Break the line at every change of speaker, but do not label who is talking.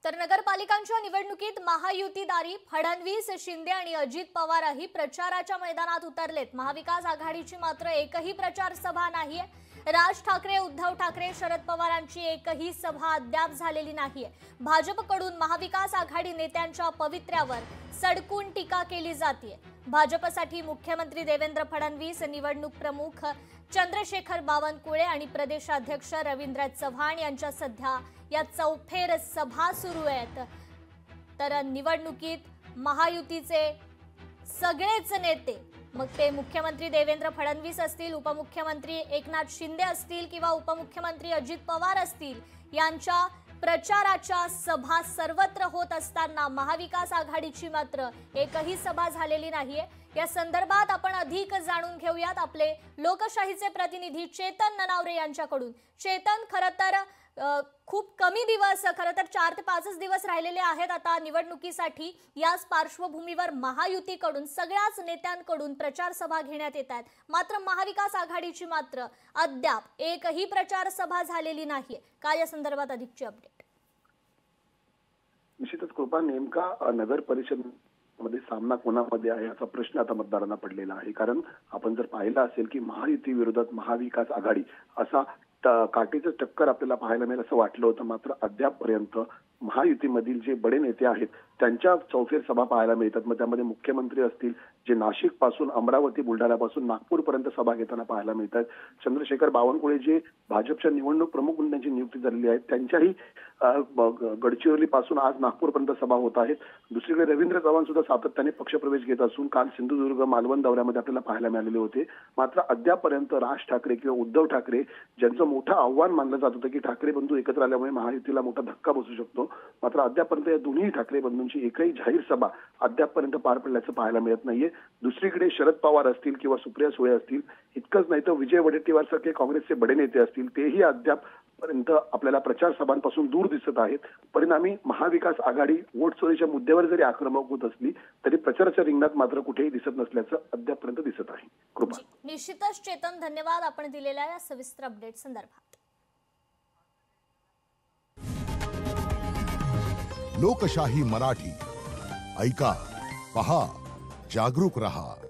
तर नगरपालिकांच्या निवडणुकीत महायुतीदारी फडणवीस, शिंदे आणि अजित पवारही प्रचाराच्या मैदानात उतरलेत। महाविकास आघाडीची मात्र एकही प्रचार सभा नाहीये। राज ठाकरे, उद्धव ठाकरे, शरद पवारांची एकही सभा अद्याप झालेली नाहीये। भाजपकडून महाविकास आघाडी नेत्यांच्या पवित्र्यावर सडकून टीका केली जाते। भाजपसाठी मुख्यमंत्री देवेंद्र फडणवीस, निवडणूक प्रमुख चंद्रशेखर बावनकुळे आणि प्रदेशाध्यक्ष रवींद्र चव्हाण यांच्या सध्या या चौफेर सभा सुरू आहेत। तर निवडणुकीत महायुतीचे सगळेच नेते, मग ते मुख्यमंत्री देवेंद्र फडणवीस असतील, उपमुख्यमंत्री एकनाथ शिंदे असतील किंवा उपमुख्यमंत्री अजित पवार असतील, यांच्या प्रचाराच्या सभा सर्वत्र होत असताना महाविकास आघाडीची मात्र एकही सभा झालेली नाहीये। या संदर्भात आपण अधिक जाणून घेऊयात आपले लोकशाहीचे प्रतिनिधी चेतन ननावरे यांच्याकडून। चेतन, खरं तर खूप कमी दिवस, खरं तर 4 ते 5 दिवस राहिलेले आहेत आता निवडणुकीसाठी। याच पार्श्वभूमीवर महायुतीकडून सगळ्याच नेत्यांकडून प्रचार सभा घेण्यात येत आहेत, मात्र महाविकास आघाडीची मात्र अद्याप एकही प्रचार सभा झालेली नाहीये। काय या संदर्भात अधिकची अपडेट?
निश्चितच कृपा, नेमका नगर परिषद मध्ये सामना कोणामध्ये आहे याचा प्रश्न आता मतदारांना पडलेला आहे। कारण आपण जर पाहिलं असेल की महायुती विरोधात महाविकास आघाडी असा काटेचं चक्कर आपल्याला पाहायला मिळेल असं वाटलं होतं, मात्र अद्यापपर्यंत महायुतीमधील जे बडे नेते आहेत त्यांच्या चौफेर सभा पाहायला मिळतात। मग त्यामध्ये मुख्यमंत्री असतील जे नाशिक पासून अमरावती, बुलढाण्यापासून नागपूरपर्यंत सभा घेताना पाहायला मिळतात। चंद्रशेखर बावनकुळे जे भाजपच्या निवडणूक प्रमुख म्हणून त्यांची नियुक्ती झालेली आहे, त्यांच्याही गडचिरोली पासून आज नागपूरपर्यंत सभा होत आहेत। दुसरीकडे रवींद्र चव्हाण सुद्धा सातत्याने पक्षप्रवेश घेत असून काल सिंधुदुर्ग, मालवण दौऱ्यामध्ये आपल्याला पाहायला मिळालेले होते। मात्र अद्यापपर्यंत राज ठाकरे किंवा उद्धव ठाकरे, ज्यांचं मोठं आव्हान मानलं जात होतं की ठाकरे बंधू एकत्र आल्यामुळे महायुतीला मोठा धक्का बसू शकतो, मात्र अद्यापर्यंत या दोन्ही ठाकरे बंधूंची एकही जाहीर सभा अद्यापपर्यंत पार पडल्याचं पाहायला मिळत नाहीये। दुसरीकडे शरद पवार असतील किंवा सुप्रिया सुळे असतील, इतकंच नाही तर विजय वडेट्टीवार सारखे काँग्रेसचे बडे नेते असतील, तेही अद्यापपर्यंत आपल्याला प्रचार सभांपासून दूर दिसत आहेत। परिणामी महाविकास आघाडी वोट चोरीच्या मुद्द्यावर जरी आक्रमक होत असली तरी प्रचाराच्या रिंगणात मात्र कुठेही दिसत नसल्याचं अद्यापपर्यंत दिसत आहे। कृपा,
निश्चितच चेतन, धन्यवाद आपण दिलेल्या या सविस्तर अपडेट संदर्भात।
लोकशाही मराठी ऐका, पहा, जागरूक रहा।